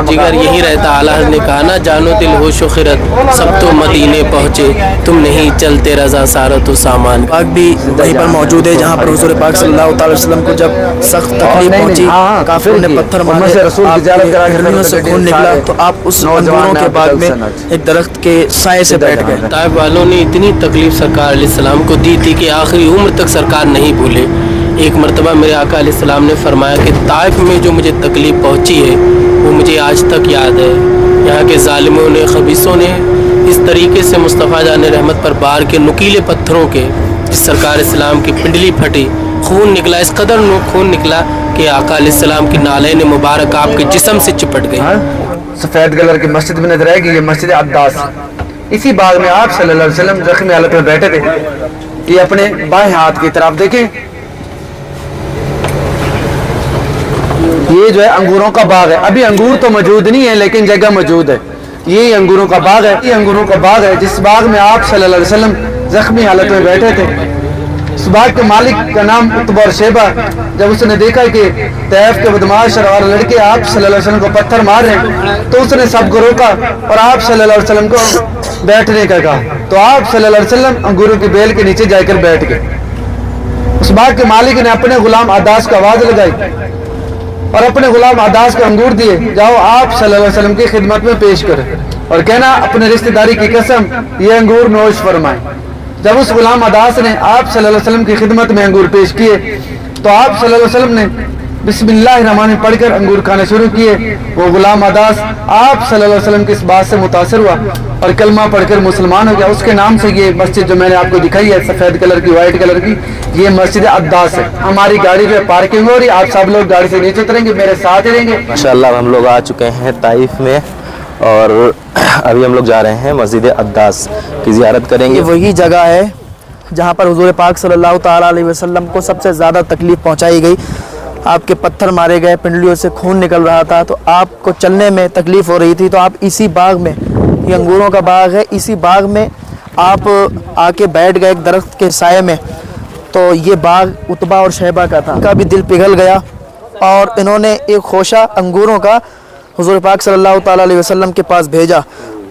जिगर यही रहता। आला हज़रत ने कहा ना, जानो दिल होश व खिरत सब तो मदीने पहुँचे, तुम नहीं चलते रजा सारत व सामान। पाक भी वहीं पर मौजूद है जहाँ पर हुजूर पाक सल्लल्लाहु अलैहि वसल्लम को जब सख्त तकलीफ पहुंची, काफिरों ने पत्थर मारे, हिरनियों से खून निकला, तो आप उस अंगूरों के बाग में एक दरख्त के साए से बैठ गए। ताइफ वालों ने इतनी तकलीफ सरकार अलैहिस्सलाम को दी थी कि आखिरी उम्र तक सरकार नहीं भूले। एक मरतबा मेरे आका अलैहिस्सलाम ने फरमाया कि ताइफ में जो मुझे तकलीफ पहुंची है वो मुझे आज तक याद है। यहाँ के ज़ालिमों ने, खबीसों ने इस तरीके से मुस्तफ़ा जान रहमत पर बार के नुकीले पत्थरों के जिस सरकार इस्लाम की पिंडली फटी, खून निकला, इस कदर खून निकला कि आका अलैहिस्सलाम की नालैन मुबारक आपके जिस्म से चिपट गई। सफ़ेद कलर की मस्जिद में नजर आएगी, ये मस्जिद अद्दास। इसी बाग में आप सल्लल्लाहु अलैहि वसल्लम जख्मी हालत में बैठे थे। ये अपने बाएं हाथ की तरफ देखें, ये जो है अंगूरों का बाग है। अभी अंगूर तो मौजूद नहीं है लेकिन जगह मौजूद है। ये अंगूरों का बाग है, ये अंगूरों का बाग है जिस बाग में आप सल्लल्लाहु अलैहि वसल्लम जख्मी हालत में बैठे थे। इस बाग के मालिक का नाम उतबा और शेबा, जब उसने देखा कि तैफ के बदमाश और लड़के आप सल्लल्लाहु अलैहि वसल्लम को पत्थर मार रहे हैं, तो उसने सबको रोका और आप सल्लल्लाहु अलैहि वसल्लम को बैठने का कहा। तो आप सल्लल्लाहु अलैहि वसल्लम अंगूरों की बेल के नीचे जाकर बैठ गए। उस बाग के मालिक ने अपने गुलाम अद्दास को आवाज लगाई और अपने गुलाम अद्दास को अंगूर दिए, जाओ आप सल्लल्लाहु अलैहि वसल्लम की खिदमत में पेश करें और कहना अपने रिश्तेदारी की कसम ये अंगूर नोश फरमाएं। जब उस गुलाम अद्दास ने आप सल्लल्लाहु अलैहि वसल्लम की खिदमत में अंगूर पेश किए तो आप सल्लल्लाहु अलैहि वसल्लम ने बिस्मिल्लाहिर्रहमानिर्रहीम पढ़कर अंगूर खाने शुरू किए। वो गुलाम अद्दास आप सल्लल्लाहु अलैहि वसल्लम की इस बात से मुतासिर हुआ और कलमा पढ़कर मुसलमान हो गया। उसके नाम से ये मस्जिद जो मैंने आपको दिखाई है सफ़ेद कलर की, वाइट कलर की, ये मस्जिद अद्दास है। हमारी गाड़ी पे पार्किंग हो रही है, आप सब लोग गाड़ी से नीचे उतरेंगे, मेरे साथ ही रहेंगे। माशाअल्लाह हम लोग आ चुके हैं ताइफ में और अभी हम लोग जा रहे हैं मस्जिद अद्दास की ज़ियारत करेंगे। ये वही जगह है जहाँ पर हुजूर पाक सल्लल्लाहु ताला अलैहि वसल्लम को सबसे ज़्यादा तकलीफ़ पहुँचाई गई। आपके पत्थर मारे गए, पिंडलियों से खून निकल रहा था, तो आपको चलने में तकलीफ़ हो रही थी। तो आप इसी बाग में, ये अंगूरों का बाग है, इसी बाग में आप आके बैठ गए एक दरख्त के साए में। तो ये बाग उतबा और शैबा का था। उनका भी दिल पिघल गया और इन्होंने एक खोशा अंगूरों का हुजूर पाक सल्लल्लाहु ताला अलैहि वसल्लम के पास भेजा,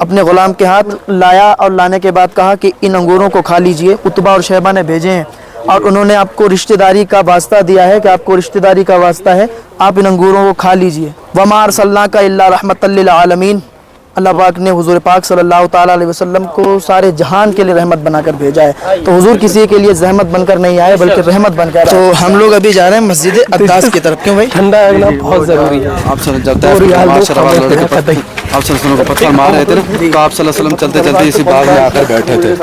अपने ग़ुलाम के हाथ लाया और लाने के बाद कहा कि इन अंगूरों को खा लीजिए। उतबा और शैबा ने भेजे हैं और उन्होंने आपको रिश्तेदारी का वास्ता दिया है कि आपको रिश्तेदारी का वास्ता है, आप इन अंगूरों को खा लीजिए। वमा अरसलनाका इल्ला रहमतल लिल आलमीन, अल्लाह पाक ने हुजूर पाक सल्लल्लाहु ताला अलैहि वसल्लम को सारे जहान के लिए रहमत बनाकर भेजा है। तो हुजूर किसी के लिए रहमत बनकर नहीं आए बल्कि रहमत बनकर। तो हम लोग अभी जा रहे हैं मस्जिद अद्दास की तरफ। क्यों भाई? ठंडा लगना बहुत ज़रूरी है। आप सल्लल्लाहु को पत्थर मार रहे थे ना, तो आप सल्लल्लाहु अलैहि वसल्लम चलते चलते इसी बाग में आकर बैठे थे।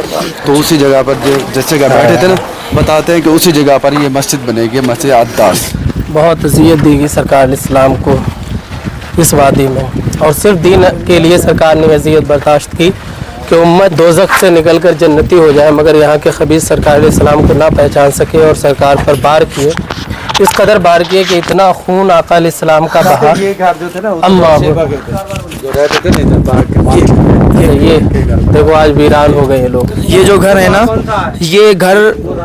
तो उसी जगह पर जिस जगह बैठे थे ना, बताते हैं कि उसी जगह पर ये मस्जिद बनेगी, मस्जिद अद्दास। बहुत अज़ियत दी गई सरकार इस्लाम को इस वादी में, और सिर्फ दीन के लिए सरकार ने अज़ियत बर्दाश्त की कि उम्मत दोज़ख से निकलकर जन्नती हो जाए, मगर यहाँ के खबीस सरकार इस्लाम को ना पहचान सके और सरकार पर बार किए, इस कदर बार किए कि इतना खून आका अलैहिस्सलाम का बहा। अल्लाह ये देखो आज वीरान हो गए ये लोग। ये जो घर है ना, ये घर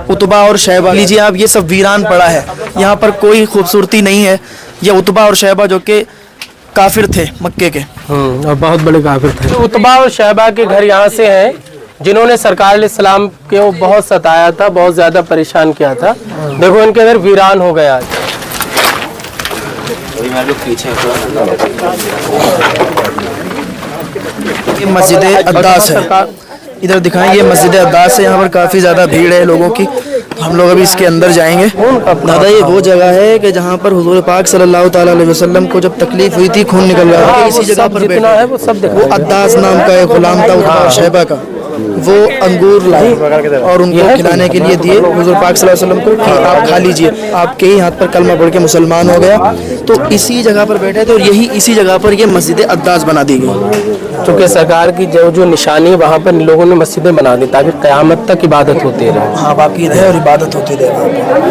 उतबा और शैबा, लीजिए आप, ये सब वीरान पड़ा है, यहाँ पर कोई खूबसूरती नहीं है। ये उतबा और शैबा जो कि काफिर थे मक्के के, और बहुत बड़े काफिर थे। तो उतबा और शैबा के घर यहाँ से हैं जिन्होंने सरकार अलैहिस्सलाम को बहुत सताया था, बहुत ज़्यादा परेशान किया था। देखो इनके घर वीरान हो गया। ये मस्जिद अद्दास है, इधर दिखाएं, ये मस्जिद अद्दास है। यहाँ पर काफ़ी ज़्यादा भीड़ है लोगों की, तो हम लोग अभी इसके अंदर जाएंगे। दादा ये वो जगह है कि जहाँ पर हुजूर पाक सल्लल्लाहु ताला अलैहि वसल्लम को जब तकलीफ हुई थी, खून निकल रहा था, इसी जगह पर बैठा है। वो अद्दास नाम का एक गुलाम था उतबा और शैबा का, वो अंगूर लाए और उनको खिलाने के लिए दिए हुजूर पाक सल्लल्लाहु अलैहि वसल्लम को कि आप खा लीजिए। आपके ही हाथ पर कलमा पढ़ के मुसलमान हो गया। तो इसी जगह पर बैठे थे और यही इसी जगह पर ये मस्जिद अद्दास बना दी गई। क्योंकि सरकार की जो निशानी है वहाँ पर लोगों ने मस्जिदें बना दी ताकि क़यामत तक इबादत होती रहे। हाँ बाकी है और इबादत होती रहे।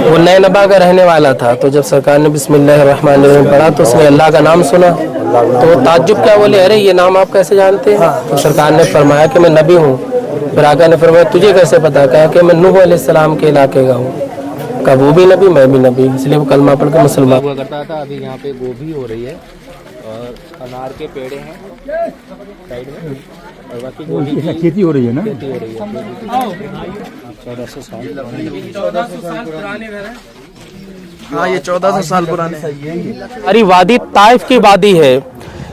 वो नए नबा का रहने वाला था, तो जब सरकार ने बिस्मिल्लाहिर्रहमानिर्रहीम पढ़ा तो उसने अल्लाह का नाम सुना, तो ताज्जुब क्या, बोले अरे ये नाम आप कैसे जानते हैं? तो सरकार ने फरमाया कि मैं नबी हूँ। फिर आका ने फरमाया तुझे कैसे पता? कहा कि मैं नूह अलैहिस्सलाम के इलाके का हूँ। कहा वो भी नबी मैं भी नबी, इसलिए वो कलमा पढ़ के मुसलमान हुआ करता था। अभी यहाँ पे गोभी हो रही है और अनार के पेड़ हैं साइड में और बाकी गोभी की खेती हो रही है ना। खेती हो रही है। 1400 साल पुराने घर हैं। हाँ, ये 1400 साल पुराने हैं। हमारी वादी ताइफ की वादी है।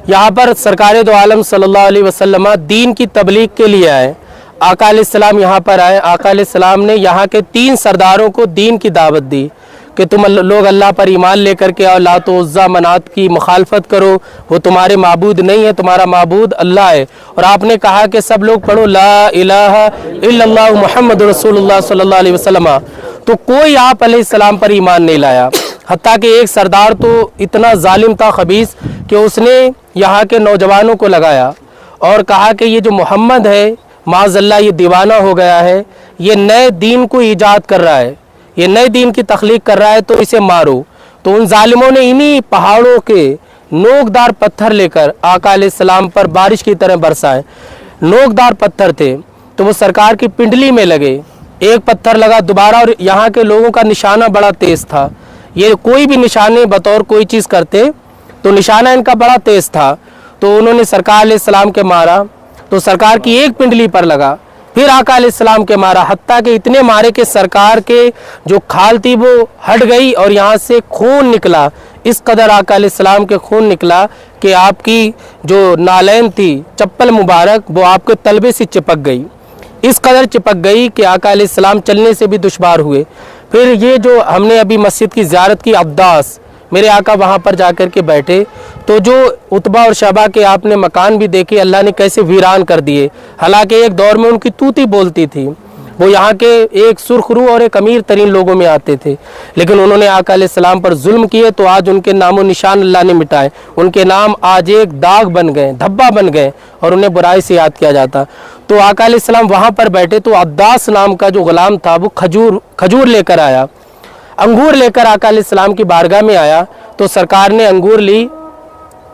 यहाँ पर सरकार दो आलम सल्लल्लाहु अलैहि वसल्लम दीन की तबलीग के लिए आए। आका अलैहिस्सलाम यहाँ पर आए। आका अलैहिस्सलाम ने यहाँ के 3 सरदारों को दीन की दावत दी कि तुम लोग अल्लाह पर ईमान लेकर के आओ, लात उज़्ज़ा मनात की मुखालफत करो, वो तुम्हारे माबूद नहीं है, तुम्हारा माबूद अल्लाह है। और आपने कहा कि सब लोग पढ़ो ला इलाहा इल्लल्लाह मुहम्मद रसूलुल्लाह सल्लल्लाहु अलैहि वसल्लम। तो कोई आप अलैहिस्सलाम पर ईमान नहीं लाया। हत्ता कि एक सरदार तो इतना जालिम था, खबीस, कि उसने यहाँ के नौजवानों को लगाया और कहा कि ये जो मोहम्मद है माज़अल्लाह ये दीवाना हो गया है, ये नए दीन को ईजाद कर रहा है, ये नए दीन की तख्लीक कर रहा है, तो इसे मारो। तो उन जालिमों ने इन्हीं पहाड़ों के नोकदार पत्थर लेकर आका अलैहिस्सलाम पर बारिश की तरह बरसाए। नोकदार पत्थर थे तो वो सरकार की पिंडली में लगे। एक पत्थर लगा दोबारा, और यहाँ के लोगों का निशाना बड़ा तेज था। ये कोई भी निशाने बतौर कोई चीज़ करते तो निशाना इनका बड़ा तेज था। तो उन्होंने सरकार अलैहिस्सलाम के मारा तो सरकार की एक पिंडली पर लगा, फिर आका अलैहिस्सलाम के मारा, हत्ता कि इतने मारे कि सरकार के जो खाल थी वो हट गई और यहाँ से खून निकला। इस कदर आका अलैहिस्सलाम के खून निकला कि आपकी जो नालैन थी, चप्पल मुबारक, वो आपके तलबे से चिपक गई। इस कदर चिपक गई कि आका अलैहिस्सलाम चलने से भी दुश्वार हुए। फिर ये जो हमने अभी मस्जिद की ज़ियारत की, अब्दास, मेरे आका वहाँ पर जाकर के बैठे तो जो उतबा और शबा के आपने मकान भी देखे, अल्लाह ने कैसे वीरान कर दिए। हालांकि एक दौर में उनकी तूती बोलती थी, वो यहाँ के एक सुर्खरू और एक अमीर तरीन लोगों में आते थे, लेकिन उन्होंने आका अलैहिस्सलाम पर जुल्म किए तो आज उनके नामो निशान अल्लाह ने मिटाए। उनके नाम आज एक दाग बन गए, धब्बा बन गए और उन्हें बुराई से याद किया जाता। तो आका अलैहिस्सलाम वहाँ पर बैठे तो अब्दास नाम का जो गुलाम था वो खजूर लेकर आया, अंगूर लेकर आका अलैहिस्सलाम की बारगाह में आया। तो सरकार ने अंगूर ली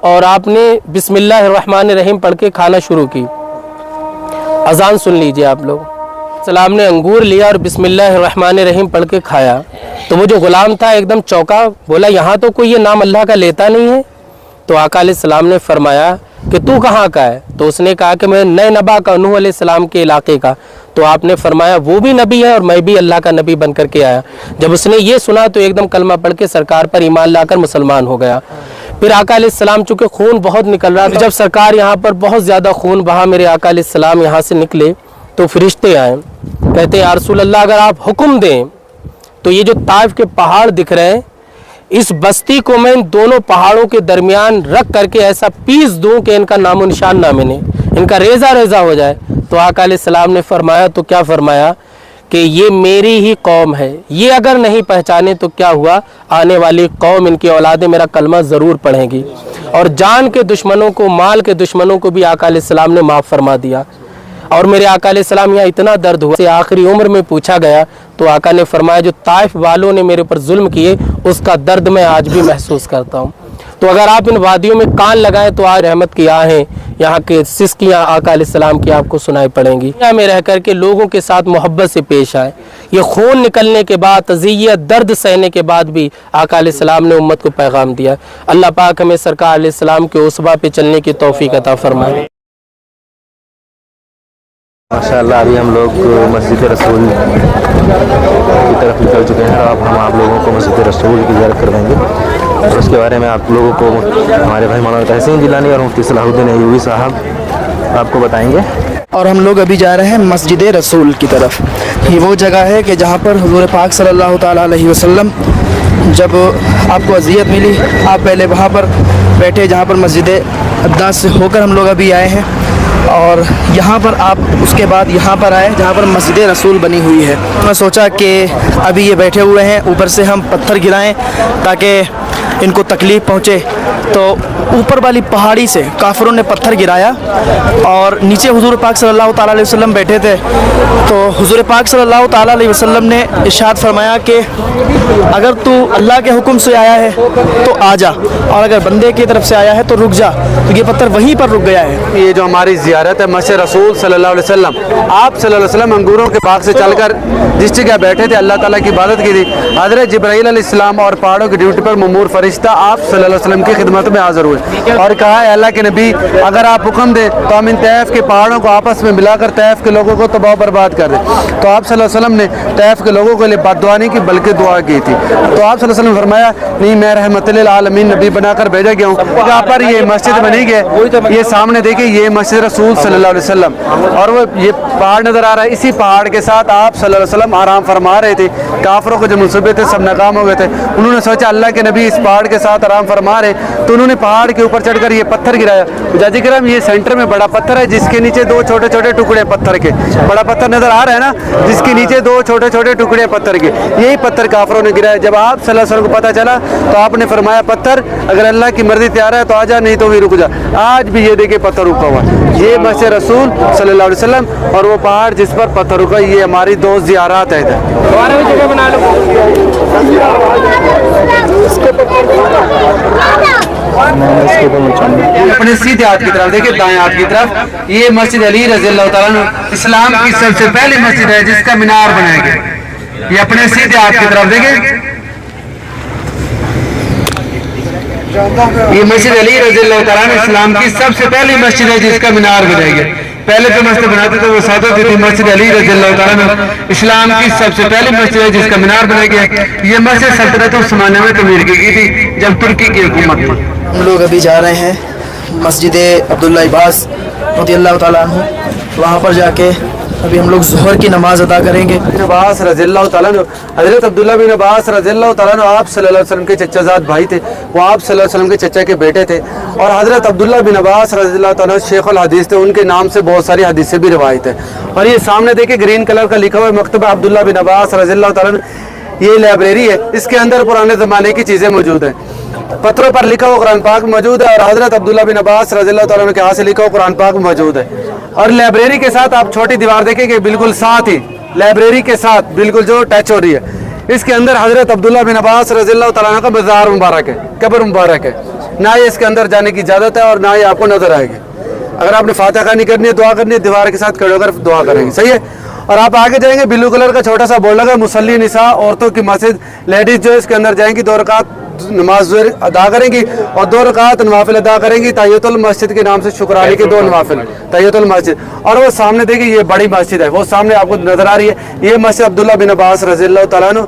और आपने बिस्मिल्लाहिर्रहमानिर्रहीम पढ़ के खाना शुरू की। अजान सुन लीजिए आप लोग। सलाम ने अंगूर लिया और बिस्मिल्लाहिर्रहमानिर्रहीम पढ़ के खाया। तो वो जो गुलाम था एकदम चौंका, बोला यहाँ तो कोई ये नाम अल्लाह का लेता नहीं है। तो आका अलैहिस्सलाम ने फरमाया कि तू कहाँ का है? तो उसने कहा कि मैं नए नबा का, नूह अलैहिस्सलाम के इलाके का। तो आपने फरमाया वो भी नबी है और मैं भी अल्लाह का नबी बन करके आया। जब उसने ये सुना तो एकदम कलमा पढ़ के सरकार पर ईमान लाकर मुसलमान हो गया। फिर आका अलैहिस्सलाम, चूँकि खून बहुत निकल रहा था, जब सरकार यहाँ पर बहुत ज़्यादा खून बहा, मेरे आका अलैहिस्सलाम यहाँ से निकले तो फरिश्ते आए, कहते हैं या रसूल अल्लाह अगर आप हुक्म दें तो ये जो ताइफ के पहाड़ दिख रहे हैं, इस बस्ती को मैं इन दोनों पहाड़ों के दरमियान रख करके ऐसा पीस दूं कि इनका नामो निशान ना मिले, इनका रेजा रेजा हो जाए। तो आका अलैहिस्सलाम ने फरमाया, तो क्या फरमाया कि ये मेरी ही कौम है, ये अगर नहीं पहचाने तो क्या हुआ, आने वाली कौम, इनकी औलादें मेरा कलमा ज़रूर पढ़ेंगी। और जान के दुश्मनों को, माल के दुश्मनों को भी आका अलैहिस्सलाम ने माफ़ फरमा दिया। और मेरे आका अलैहिस्सलाम यहाँ इतना दर्द हुआ, से आखिरी उम्र में पूछा गया तो आका ने फरमाया जो ताइफ वालों ने मेरे ऊपर जुल्म किए उसका दर्द मैं आज भी महसूस करता हूँ। तो अगर आप इन वादियों में कान लगाएं तो आज रहमत की आहें, यहाँ के सिसकियाँ आका अलैहिस्सलाम की आपको सुनाई पड़ेंगी। यहाँ में रह करके लोगों के साथ मोहब्बत से पेश आए। ये खून निकलने के बाद, तज़ियत, दर्द सहने के बाद भी आका अलैहिस्सलाम ने उम्मत को पैगाम दिया। अल्लाह पाक हमें सरकार अलैहिस्सलाम के उसबा पे चलने की तौफीक अता फरमाए। माशाअल्लाह अभी हम लोग मस्जिद रसूल की तरफ निकल चुके हैं। अब हम आप लोगों को मस्जिद रसूल की ज़ियारत करवाएंगे और उसके बारे में आप लोगों को हमारे भाई मौलाना तहसीन जिलानी और मुफ्ती सलाहुद्दीन अय्यूबी साहब आपको बताएंगे। और हम लोग अभी जा रहे हैं मस्जिद रसूल की तरफ। ये वो जगह है कि जहाँ पर हुज़ूर पाक सल्लल्लाहु ताला अलैहि वसल्लम, जब आपको अज़ियत मिली आप पहले वहाँ पर बैठे जहाँ पर मस्जिद अद्दास से होकर हम लोग अभी आए हैं, और यहाँ पर आप उसके बाद यहाँ पर आए जहाँ पर मस्जिद रसूल बनी हुई है। मैं सोचा कि अभी ये बैठे हुए हैं, ऊपर से हम पत्थर गिराएं ताकि इनको तकलीफ़ पहुँचे। तो ऊपर वाली पहाड़ी से काफिरों ने पत्थर गिराया और नीचे हुजूर पाक सल्लल्लाहु ताला अलैहि वसल्लम बैठे थे। तो हुजूर पाक सल्लल्लाहु ताला अलैहि वसल्लम ने इरशाद फरमाया कि अगर तू अल्लाह के हुक्म से आया है तो आ जा, और अगर बंदे की तरफ से आया है तो रुक जा। तो ये पत्थर वहीं पर रुक गया है। ये जो हमारी ज़ियारत है मस्जिद रसूल सल्लल्लाहु अलैहि वसल्लम, आप सल्लल्लाहु अलैहि वसल्लम अंगूरों के बाग से चलकर जिस जगह बैठे थे अल्लाह ताला की इबादत की थी, हज़रत जिब्राईल अलैहिस्सलाम और पहाड़ों की ड्यूटी पर ममूर फरिश्ते فرشتہ آپ صلی اللہ علیہ وسلم کی خدمت میں حاضر ہوئے اور کہا ہے اللہ کے نبی اگر آپ حکم دیں تو ہم ان طائف کے پہاڑوں کو آپس میں ملا کر طائف کے لوگوں کو تباہ و برباد کر دیں. تو آپ صلی اللہ علیہ وسلم نے طائف کے لوگوں کے لیے بد دعا نہیں کی بلکہ دعا کی تھی. تو آپ صلی اللہ علیہ وسلم نے فرمایا نہیں میں رحمت للعالمین نبی بنا کر بھیجا گیا ہوں. جہاں پر یہ مسجد بنی گئی یہ سامنے دیکھیں یہ مسجد رسول صلی اللہ علیہ وسلم اور وہ یہ پہاڑ نظر آ رہا ہے. اسی پہاڑ کے ساتھ آپ صلی اللہ علیہ وسلم آرام فرما رہے تھے. کافروں کے جو منصوبے تھے سب ناکام ہو گئے تھے. انہوں نے سوچا اللہ کے نبی اس پہاڑ کے ساتھ آرام فرما رہے تو انہوں نے پہاڑ کے اوپر چڑھ کر یہ پتھر گرایا. جاجی کرام یہ سینٹر میں بڑا پتھر ہے جس کے نیچے دو چھوٹے چھوٹے ٹکڑے پتھر کے. بڑا پتھر نظر آ رہا ہے نا جس کے نیچے دو چھوٹے چھوٹے ٹکڑے پتھر کے. یہی پتھر کافروں نے گرایا. جب آپ صلی اللہ علیہ وسلم کو پتہ چلا تو آپ نے فرمایا پتھر اگر اللہ کی مرضی تیار ہے تو آ جا نہیں تو بھی رک جا. آج بھی یہ دیکھیں پتھر رکا ہوا. یہ مسجد رسول صلی اللہ علیہ وسلم اور وہ پہاڑ جس پر پتھر رکا یہ ہماری دو زیارات ہے. اپنے سیدھے ہاتھ کی طرف دیکھیں دائیں ہاتھ کی طرف یہ مسجد علی رضی اللہ تعالیٰ عنہ اسلام کی سب سے پہلی مسجد ہے جس کا مینار بنایا گیا. یہ اپنے سیدھے ہاتھ کی طرف دیکھیں یہ مسجد علی رضی اللہ تعالیٰ عنہ اسلام کی سب سے پہلی مسجد ہے جس کا مینار بنایا گیا. پہلے جو مسجد بناتے تھے وہ سادہ تھی. مسجد علی رضی اللہ تعالیٰ عنہ اسلام کی سب سے پہلی مسجد ہے جس کا مینار بنایا گیا. یہ مسجد سلطنت عثمانیہ میں تعمیر کی گئی تھی جب ترکی کی حکومت تھی. ہم لوگ ابھی جا رہے ہیں مسجد عبداللہ عباس رضی اللہ تعالیٰ عنہ. وہاں پر جا کے ابھی ہم لوگ ظہر کی نماز ادا کریں گے. عباس رضی اللہ تعالیٰ عنہ حضرت عبداللہ بن عباس رضی اللہ تعالیٰ عنہ آپ صلی اللہ علیہ وسلم کے چچا زاد بھائی تھے. وہ آپ صلی اللہ علیہ وسلم کے چچا کے بیٹے تھے اور حضرت عبداللہ بن عباس رضی اللہ تعالیٰ عنہ شیخ الحدیث تھے. ان کے نام سے بہت ساری حدیثیں بھی روایت ہیں. اور یہ سامنے دیکھیں گرین کلر کا لکھا ہوا ہے مکتبہ عبداللہ بن عباس رضی اللہ تعالیٰ عنہ. یہ لائبریری ہے. اس کے اندر پرانے زمانے کی چیزیں موجود ہیں. پتھروں پر لکھا ہوا قرآن پاک موجود ہے اور حضرت عبداللہ بن عباس رضی اللہ تعالیٰ عنہ کے ہاتھ سے لکھا ہوا قرآن پاک موجود ہے. اور لائبریری کے ساتھ آپ چھوٹی دیوار دیکھیں کہ بالکل ساتھ ہی لائبریری کے ساتھ بالکل جو ٹچ ہو رہی ہے اس کے اندر حضرت عبداللہ بن عباس رضی اللہ تعالیٰ عنہ کا مزار مبارک ہے قبر مبارک ہے. نہ ہی اس کے اندر جانے کی اجازت ہے اور نہ ہی آپ کو نظر آئے گی. اگر آپ نے فاتحہ خوانی کرنی ہے دعا کرنی ہے دیوار کے ساتھ کھڑے ہو کر دعا کریں گے. صحیح ہے. اور آپ آگے جائیں گے بلو کلر کا چھوٹا سا بورڈ لگا مصلی نساء عورتوں کی مسجد. لیڈیز جو اس کے اندر جائیں گی 2 رکعت نماز ادا کریں گی اور 2 رکعت نوافل ادا کریں گی. تحیۃ المسجد کے نام سے شکرانے کے 2 نوافل تحیۃ المسجد. اور وہ سامنے دیکھیں یہ بڑی مسجد ہے وہ سامنے آپ کو نظر آ رہی ہے. یہ مسجد عبداللہ بن عباس رضی اللہ تعالیٰ عنہ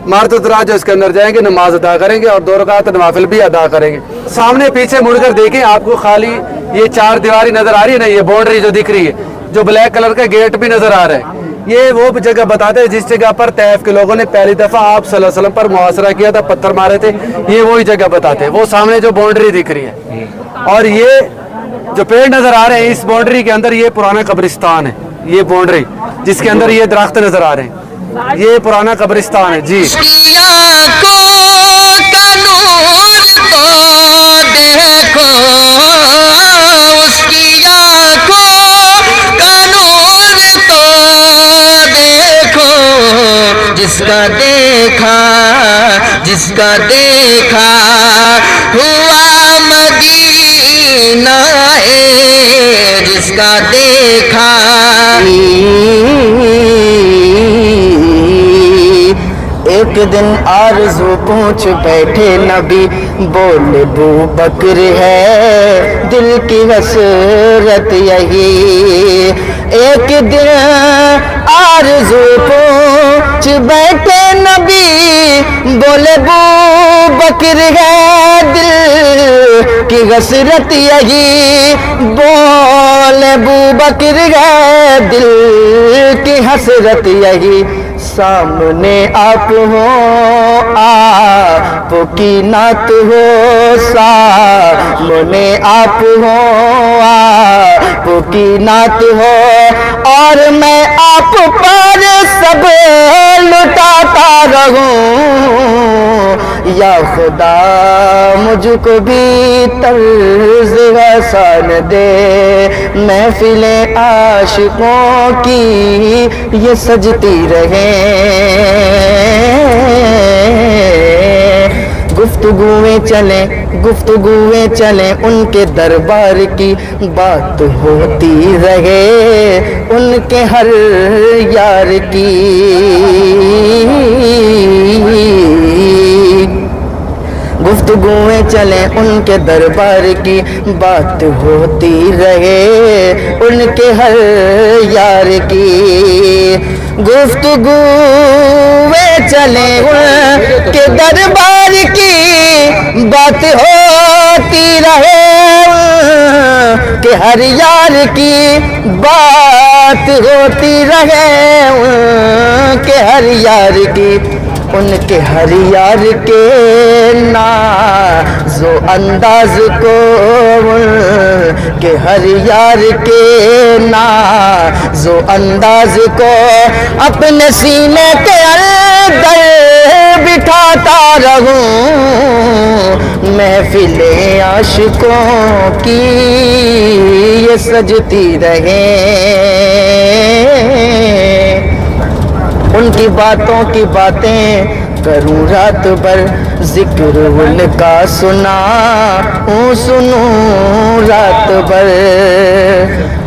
مارت جو اس کے اندر جائیں گے نماز ادا کریں گے اور 2 رکعت نوافل بھی ادا کریں گے. سامنے پیچھے مڑ کر دیکھیں آپ کو خالی یہ 4 دیواری نظر آ رہی ہے نا. یہ باؤنڈری جو دکھ رہی ہے جو بلیک کلر کا گیٹ بھی نظر آ رہا ہے یہ وہ جگہ بتاتے ہیں جس جگہ پر طائف کے لوگوں نے پہلی دفعہ آپ صلی اللہ علیہ وسلم پر محاصرہ کیا تھا پتھر مارے تھے. یہ وہی جگہ بتاتے ہیں. وہ سامنے جو باؤنڈری دکھ رہی ہے اور یہ جو پیڑ نظر آ رہے ہیں اس باؤنڈری کے اندر یہ پرانا قبرستان ہے. یہ باؤنڈری جس کے اندر یہ درخت نظر آ رہے ہیں یہ پرانا قبرستان ہے. جی جس کا دیکھا ہوا مدینہ ہے جس کا دیکھا. ایک دن آرزو پوچھ بیٹھے نبی بولے بو بکر ہے دل کی حسرت یہی. ایک دن آرزو پوچھ بیٹھے نبی بولے بو بکر ہے دل کی حسرت یہی. بولے بو بکر ہے دل کی حسرت یہی. سامنے آپ ہو آپ کی نعت ہو سامنے آپ ہو آپ کی نعت ہو اور میں آپ پر سب لٹاتا رہوں. یا خدا مجھ کو بھی طرز حسن دے محفلیں عاشقوں کی یہ سجتی رہیں. گفتگویں چلیں ان کے دربار کی بات ہوتی رہے ان کے ہر یار کی. گفتگویں چلیں ان کے دربار کی، بات ہوتی رہے ان کے ہر یار کی، گفتگویں چلیں ان کے دربار کی، بات ہوتی رہے کہ ہر یار کی، بات ہوتی رہے کہ ہر یار کی، ان کے ہر یار کے ناز و انداز کو، ان کے ہر یار کے ناز و انداز کو اپنے سینے کے اندر بٹھاتا رہوں، محفلیں عاشقوں کی یہ سجتی رہیں، ان کی باتوں کی باتیں کروں رات بھر، ذکر ان کا سنوں رات بھر،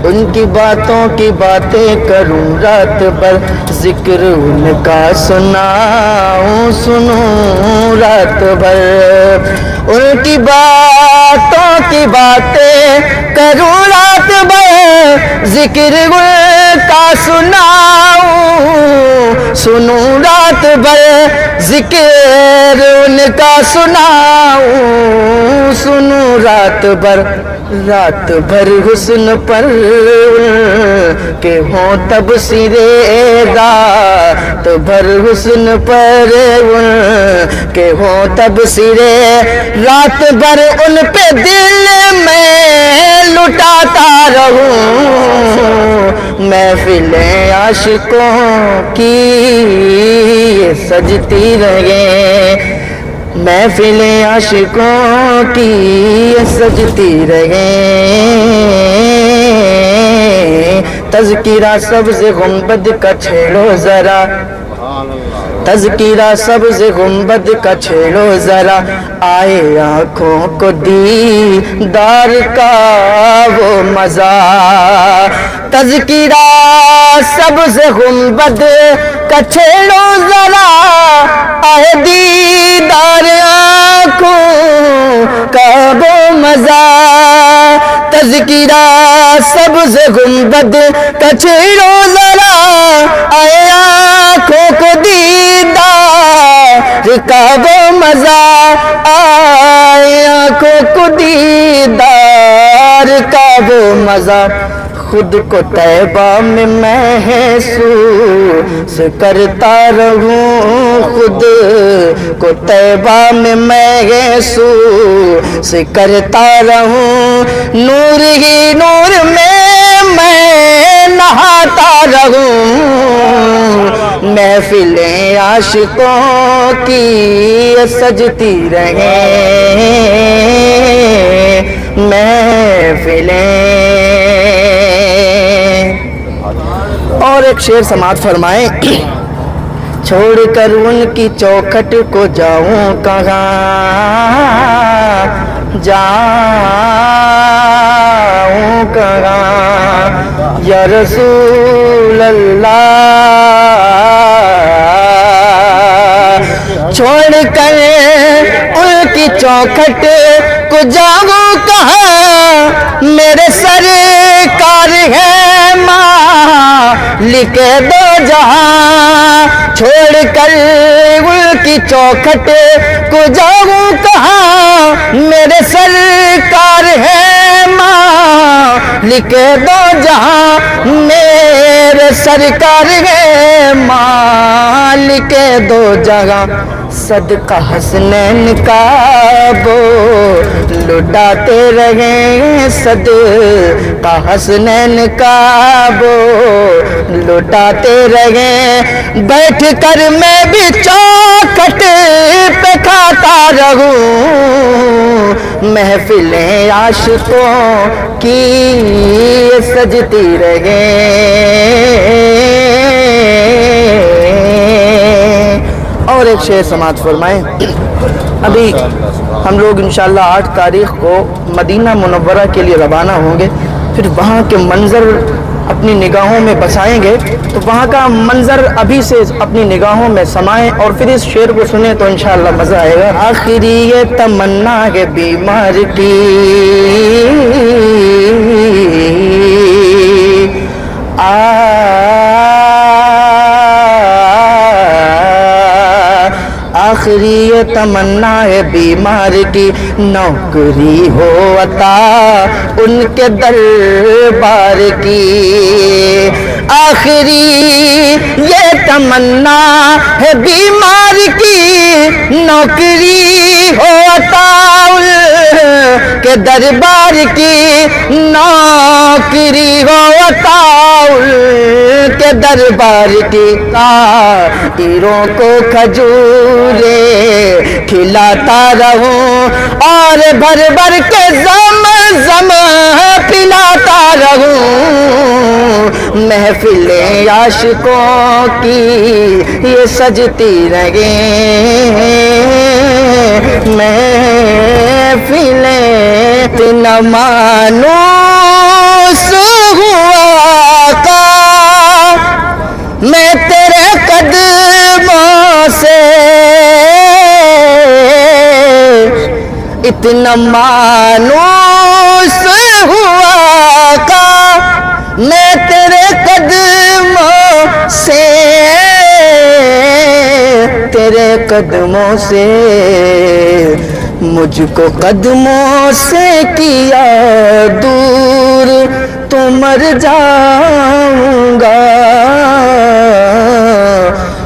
ان کی باتوں کی باتیں کروں رات بھر، ذکر ان کا سنوں رات بھر، ان کی باتوں کی باتیں کروں رات بھر، ذکر ان کا سنوں رات بھر، ذکر ان کا سنوں رات بھر، رات بھر حسن پر کہ ہوں تب سرے، رات بھر حسن پر کہ ہوں تب سرے، رات بھر ان پہ دل میں لٹاتا رہوں، محفلیں عاشقوں کی یہ سجتی رہیں، محفلیں عاشقوں کی یہ سجتی رہیں، تذکرہ سبز گنبد کا چھیڑو ذرا، تذکرہ سبز گنبد کا چھیڑو ذرا، آئے آنکھوں کو دیدار کا وہ مزہ، تذکرہ سبز گنبد کا چھیڑو ذرا، آئے دیدار آنکھوں کا وہ مزہ، تذکرہ سبز گنبد کا چھیڑو ذرا، آئے آنکھوں کو دیدار کا وہ مزہ، آئے آنکھوں کو دیدار کا وہ مزہ، خود کو طیبہ میں محسوس کرتا رہوں، خود کو طیبہ میں محسوس کرتا رہوں، نور ہی نور میں نہاتا رہوں، محفلیں عاشقوں کی سجتی رہیں، محفلیں۔ اور ایک شعر سماعت فرمائیں، چھوڑ کر ان کی چوکھٹ کو جاؤں کہاں، جاؤں کہاں یا رسول اللہ، چھوڑ کر ان کی چوکھٹ کو جاؤں کہاں، میرے سرکار ہے مالک دو جہاں، چھوڑ کر ان کی چوکھٹ کو جاؤں کہاں، میرے سرکار ہے مالک دو جہاں، میرے سرکار ہے مالک دو جہاں، صدقہ حسنین کا وہ لٹاتے رہیں، صدقہ حسنین کا وہ لٹاتے رہیں، بیٹھ کر میں بھی چوکھٹ پہ کھاتا رہوں، محفلیں عاشقوں کی سجتی رہیں۔ اور ایک شعر سماعت فرمائیں، ابھی ہم لوگ انشاءاللہ 8 تاریخ کو مدینہ منورہ کے لیے روانہ ہوں گے، پھر وہاں کے منظر اپنی نگاہوں میں بسائیں گے تو وہاں کا منظر ابھی سے اپنی نگاہوں میں سمائیں اور پھر اس شعر کو سنیں تو انشاءاللہ مزہ آئے گا. آخری یہ تمنا ہے بیمار کی آخری یہ تمنا ہے بیمار کی نوکری ہو عطا ان کے دربار کی. آخری یہ تمنا ہے بیمار کی نوکری ہو عطا ان کے دربار کی. نوکری ہو عطا ان کے دربار کی. تیروں کو کھجورے کھلاتا رہوں اور بھر بھر کے زم پلاتا رہوں. محفلیں عاشقوں کی یہ سجتی رہیں محفلیں نہ مانوس ہوا کا میں تیرے قدموں سے اتنا مانوس ہوا کا میں تیرے قدموں سے تیرے قدموں سے مجھ کو قدموں سے کیا دور تو مر جاؤں گا.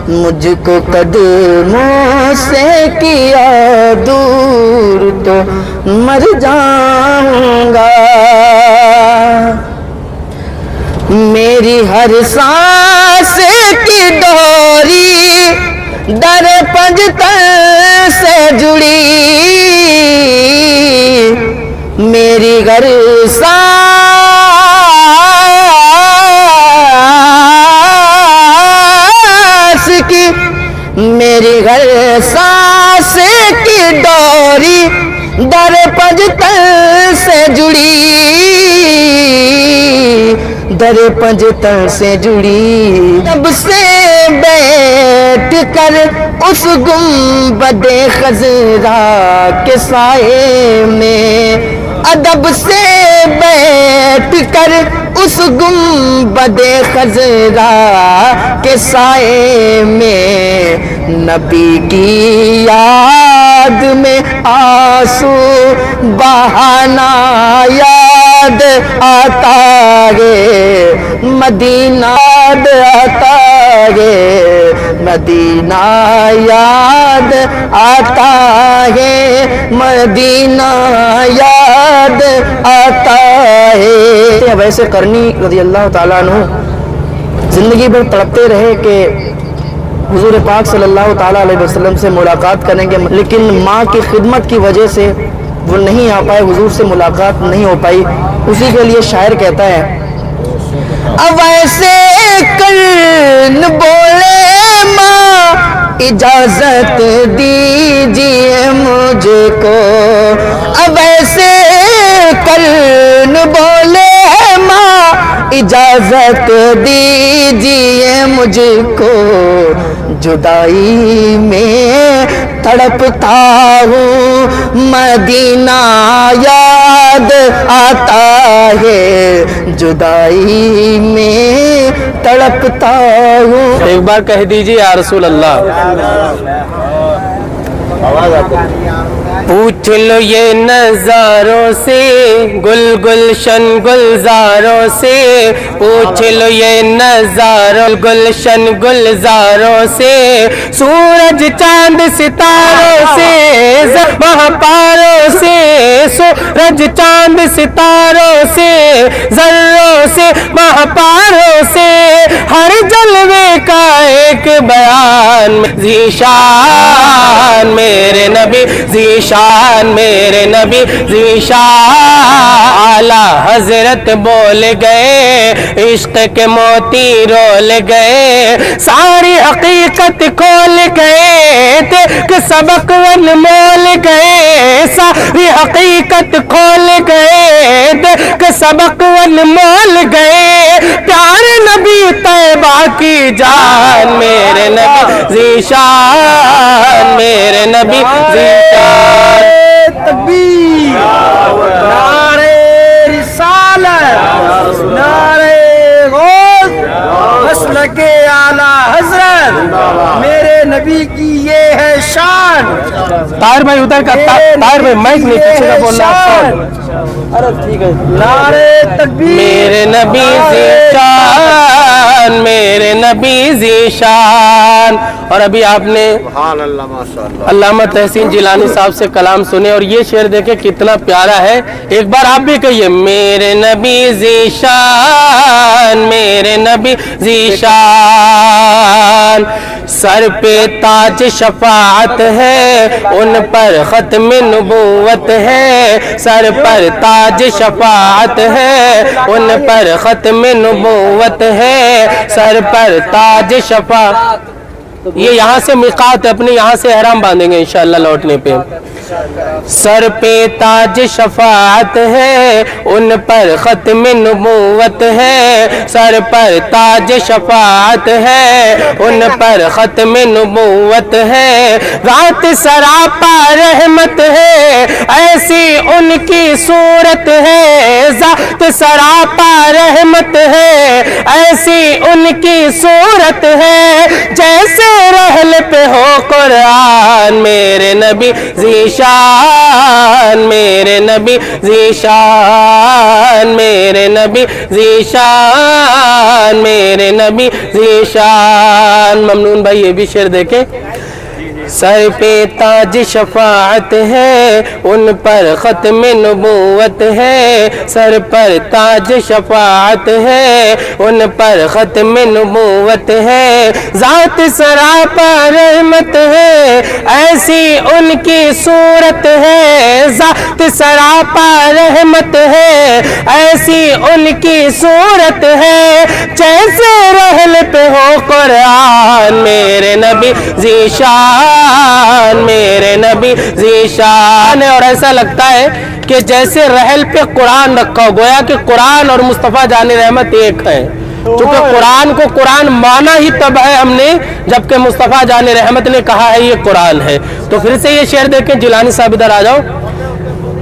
مجھ کو قدموں سے کیا دور تو مر جاؤں گا. میری ہر سانس کی ڈوری در پنجتن سے جڑی. میری ہر میری ہر سانس کی ڈوری در پنجتن سے جڑی. در پنجتن سے جڑی. تب سے بیٹھ کر اس گنبد خضرا کے سائے میں ادب سے بیٹھ کر اس گنبد خضرا کے سائے میں نبی کی یاد میں آنسو بہانا یاد آتا ہے مدینہ آتا ہے مدینہ یاد آتا ہے مدینہ یاد آتا ہے. ویسے قرنی رضی اللہ تعالیٰ عنہ زندگی بھر تڑپتے رہے کہ حضور پاک صلی اللہ تعالیٰ علیہ وسلم سے ملاقات کریں گے, لیکن ماں کی خدمت کی وجہ سے وہ نہیں آ پائے, حضور سے ملاقات نہیں ہو پائی. اسی کے لیے شاعر کہتا ہے اب ایسے کرن بولے ماں اجازت دیجیے مجھ کو. اب ایسے کرن بولے ماں اجازت دیجیے مجھ کو. جدائی میں تڑپتا ہوں مدینہ یاد آتا ہے. جدائی میں تڑپتا ہوں. ایک بار کہہ دیجیے یا رسول اللہ. پوچھ لو یہ نظاروں سے گل گلشن گلزاروں سے. پوچھ لو یہ نظاروں گلشن گلزاروں سے. سورج چاند ستاروں سے ماہ پاروں سے. سورج چاند ستاروں سے ذروں سے ماہ پاروں سے. ہر جلوے کا ایک بیان ذیشان میرے نبی ذیشان ذیشان میرے نبی ذیشان اعلیٰ حضرت بول گئے عشق کے موتی رول گئے ساری حقیقت کھول گئے کہ سبق انمول گئے ساری حقیقت کھول گئے کہ سبق انمول گئے پیارے نبی طیبہ کی جان میرے نبی ذیشان میرے نبی ذیشان تکبیر نعرے رسالت نعرے غوث مسلک اعلیٰ حضرت میرے نبی کی یہ ہے شان طاہر بھائی ادھر کا طاہر بھائی مائک نہیں پیچھے کا بولنا نعرے تکبیر میرے نبی ذیشان میرے نبی ذیشان اور ابھی آپ نے علامہ تحسین جیلانی صاحب سے کلام سنے اور یہ شعر دیکھیں کتنا پیارا ہے ایک بار آپ بھی کہیے میرے نبی ذیشان میرے نبی ذیشان سر پہ تاج شفاعت ہے ان پر ختم نبوت ہے سر پر تاج شفاعت ہے ان پر ختم نبوت ہے سر پر تاج شفاعت یہ یہاں سے میقات ہے اپنے یہاں سے احرام باندھیں گے انشاءاللہ لوٹنے پہ سر پہ تاج شفاعت ہے ان پر ختم نبوت ہے سر پر تاج شفاعت ہے ان پر ختم نبوت ہے ذات سراپا رحمت ہے ایسی ان کی صورت ہے ذات سراپا رحمت ہے ایسی ان کی صورت ہے جیسے رحل پہ ہو قرآن میرے نبی ذیشان میرے نبی ذیشان میرے نبی ذیشان میرے نبی ذیشان ممنون بھائی یہ بھی شعر دیکھیں سر پہ تاج شفاعت ہے ان پر ختم نبوت ہے سر پر تاج شفاعت ہے ان پر ختم نبوت ہے ذات سراپا رحمت ہے ایسی ان کی صورت ہے ذات سراپا رحمت ہے ایسی ان کی صورت ہے جیسے رحل پہ ہو قرآن میرے نبی ذیشان میرے نبی ذیشان ہے اور ایسا لگتا ہے کہ جیسے رحل پہ قرآن رکھا ہو گویا کہ قرآن اور مصطفیٰ جان رحمت ایک ہے چونکہ قرآن کو قرآن مانا ہی تب ہے ہم نے جبکہ مصطفیٰ جان رحمت نے کہا ہے یہ قرآن ہے تو پھر سے یہ شعر دیکھیں جیلانی صاحب ادھر آ جاؤ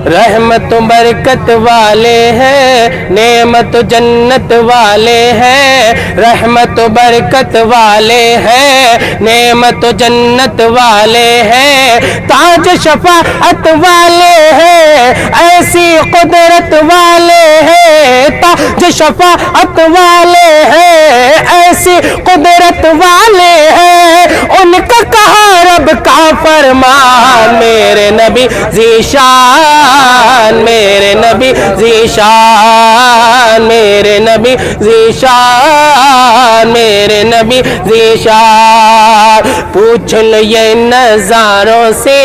رحمت و برکت والے ہیں نعمت و جنت والے ہیں رحمت و برکت والے ہیں نعمت و جنت والے ہیں تاج شفاعت والے ہیں ایسی قدرت والے ہیں تاج شفاعت والے ہیں ایسی قدرت والے ہیں ان کا کہا رب کا فرمان میرے نبی ذیشان میرے نبی ذیشان میرے نبی ذیشان میرے نبی ذیشان پوچھ لو یہ نظاروں سے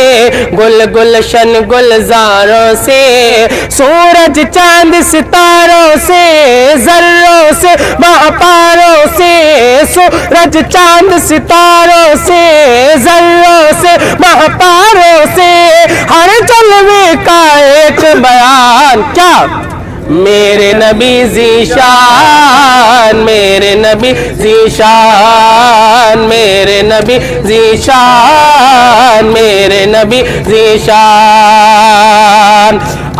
گل گلشن گلزاروں سے سورج چاند ستاروں سے ذروں سے مہپاروں سے سورج چاند ستاروں سے ذروں سے مہپاروں سے ہر جلوے کا ایک بیان کیا میرے نبی ذیشان میرے نبی ذیشان میرے نبی ذیشان میرے نبی ذیشان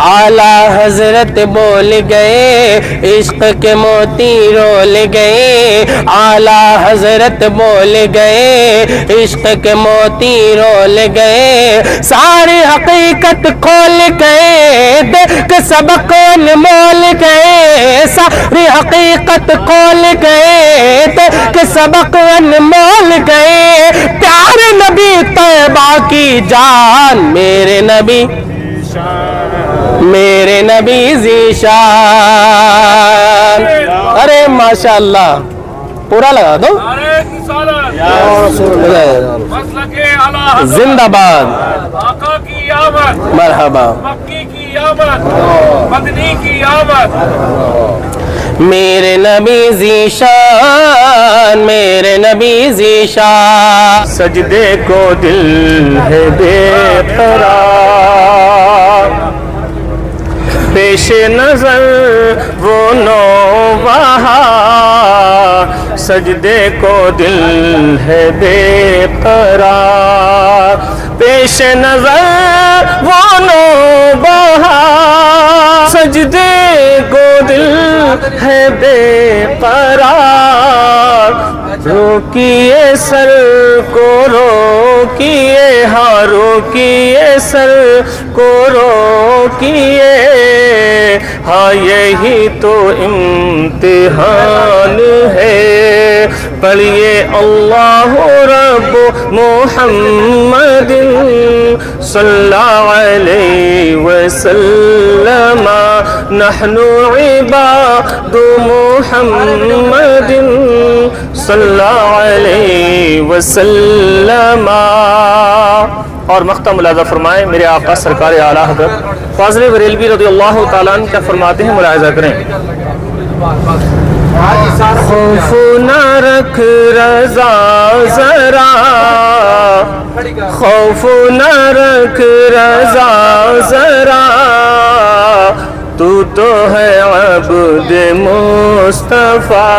اعلیٰ حضرت بول گئے عشق کے موتی رول گئے اعلیٰ حضرت بول گئے عشق کے موتی رول گئے ساری حقیقت کھول گئے دیکھ سبق انمول گئے ساری حقیقت کھول گئے دیکھ سبق انمول گئے پیارے نبی طیبہ کی جان میرے نبی میرے نبی ذیشان ارے ماشاءاللہ پورا لگا دو زندہ باد आमद, मरहबा। मक्की की आमद, मदनी की आमद। मेरे नबी ज़ीशान, मेरे नबी ज़ीशान, सजदे को दिल है बेकरार, पेश नजर वो नौबहा, सजदे को दिल है बेकरार, पेश नजर वो नौबहा, सजदे को दिल है बेकरार, रोकिए सर को रोकिए, हाँ रोकिए सर को रोकिए, हाँ यही तो इम्तिहान है। पढ़िए अल्लाह रब मुहम्मदिन सल्लल्लाहु अलैहि वसल्लम, नहनु इबादु मुहम्मदिन सल्लल्लाहु अलैहि वसल्लम। और मख्तम मुलाज़ा फरमाएं मेरे आका सरकार आला हज़रत फ़ाज़िल बरेलवी रज़ियल्लाहु ताला अन्हु क्या फरमाते हैं, मुलाहिज़ा करें। खौफ न रख रज़ा ज़रा, खौफ न रख रज़ा ज़रा, तू तो है अब्द मुस्तफ़ा,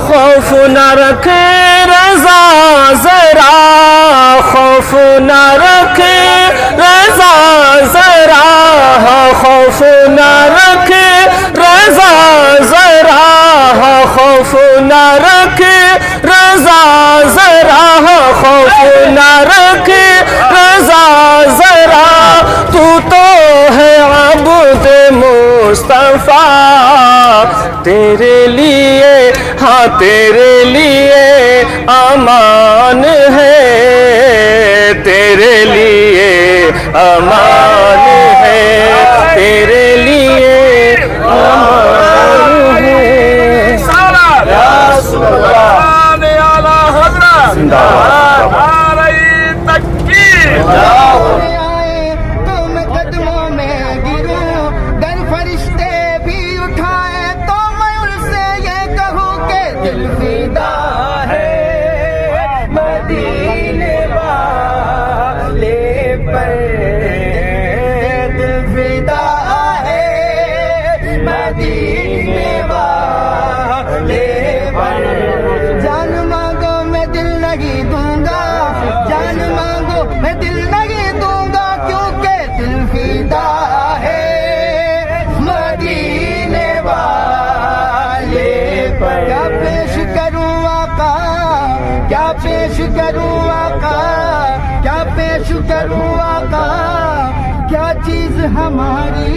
खौफ न रख रज़ा ज़रा, खौफ न रख रज़ा ज़रा, खौफ न रख रज़ा ज़रा, खौफ न रख रज़ा ज़रा, खौफ न रख रज़ा ज़रा, तू तो है अब्द मुस्तफ़ा, तेरे लिए हाँ तेरे लिए अमान है, तेरे लिए अमान है, तेरे लिए अमान है। या सुल्तान आला हज़रत नारे तकबीर। तुम कदमों में गिरूं, गर फरिश्ते भी उठाए तो मैं उनसे ये कहूँ कि दिल फिदा है मदीने वाले पर, दिल फिदा है मदीने वाले पर। जान मांगो मैं दिल नहीं दूंगा, जान मांगो मैं दिल नहीं दूंगा, क्योंकि दिल फिदा है मदीने वाले पर। क्या पेश करूं आका, क्या पेश करूं आका, क्या पेश करूं आका, क्या चीज हमारी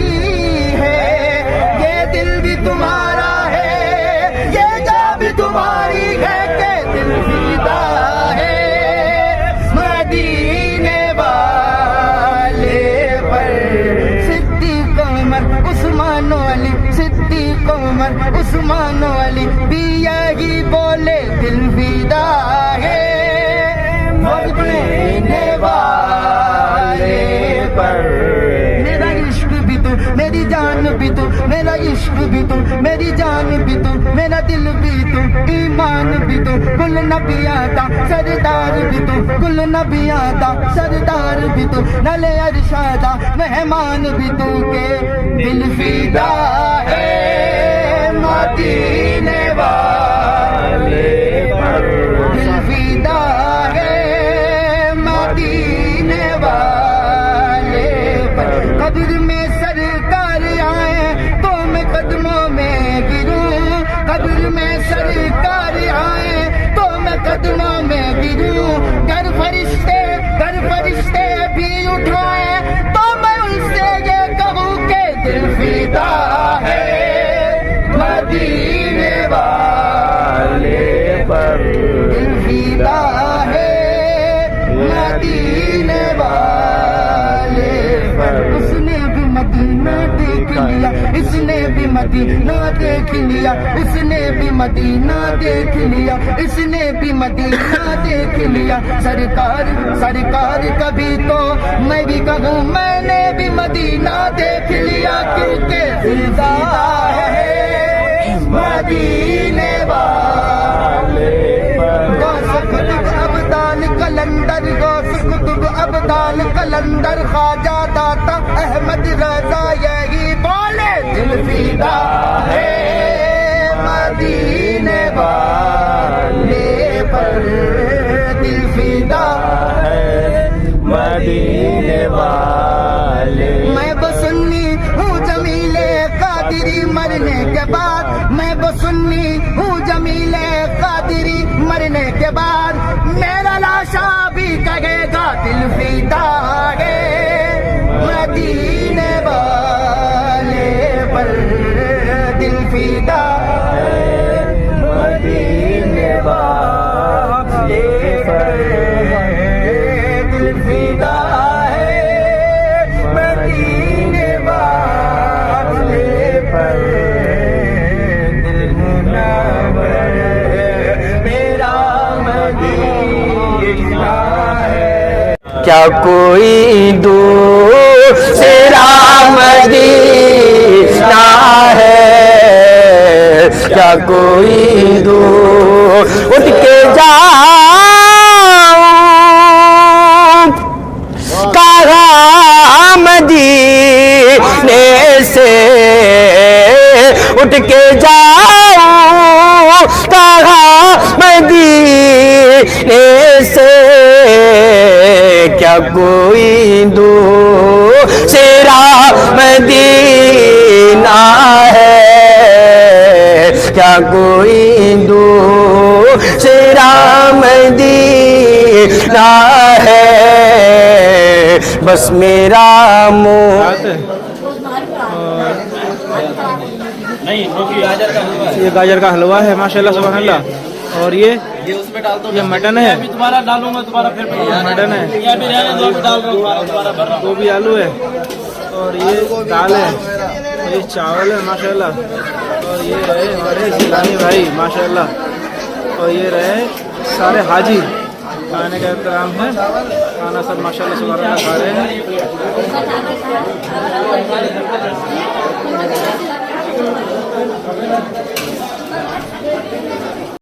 है, ये दिल भी तुम्हारा है, ये जा भी तुम्हारी है, कि दिल फिदा है मदीने वाले पर। सिद्दीक़ उमर उस्मान अली, सिद्दीक़ उमर उस्मान अली भी यही बोले, दिल फिदा है मदीने वाले पर। मेरा इश्क भी तू, मेरी जान भी तू, मेरा इश्क भी तू, मेरी जान भी तू, मेरा दिल भी तू, ईमान भी तू, कुल नबी आता सरदार भी तू, कुल नबी आता सरदार भी तू, नले अरशादा मेहमान भी तू, के दिल फिदा है मदीने वाले पर, दिल फिदा है मदीने वाले पर। कब्र में सरकार आए तो मैं कदमों में गिरूं, कब्र में सरकार आए तो मैं कदमों में गिरूं, गर फरिश्ते भी उठाए तो मैं उनसे ये कहूँ कि दिल फिदा है मदीने वाले पर, दिल फिदा है मदीने वाले पर। उसने भी मदीना देख लिया, اس نے بھی مدینہ دیکھ لیا اس نے بھی مدینہ دیکھ لیا اس نے بھی مدینہ دیکھ لیا سرکار سرکار کبھی تو میں بھی کہوں میں نے بھی مدینہ دیکھ لیا کیونکہ فضا ہے مدینے والے غوث قطب ابدال کلندر غوث قطب ابدال کلندر خواجہ داتا احمد رضا یہی بولے دل فدا ہے مدینے والے پر دل فدا ہے مدینے والے میں بسنی ہوں جمیل قادری مرنے کے بعد میں بسنی ہوں جمیل قادری مرنے کے بعد میرا لاشا بھی کہے گا دل فدا ہے مدینے والے پر دل فدا ہے مدینے والے پر دل فدا ہے مدینے والے پر دل منور میرا مدینہ ہے کیا کوئی دوسرا مدینہ ہے کیا کوئی اٹھ کے جاؤں کہاں مدینے سے اٹھ کے جاؤں کہاں مدینے سے کیا کوئی دوسرا مدینہ ہے کیا کوئی دوسرا مدینہ ہے بس میرا منہ یہ گاجر کا حلوہ ہے ماشاءاللہ سبحان اللہ اور یہ مٹن ہے مٹن ہے گوبھی آلو ہے اور یہ دال ہے اور یہ چاول ہے ماشاءاللہ اور یہ رہے ہمارے سیلانی بھائی ماشاءاللہ اور یہ رہے سارے حاجی کھانے کا احترام ہے کھانا سب ماشاءاللہ سبحان اللہ کھا رہے ہیں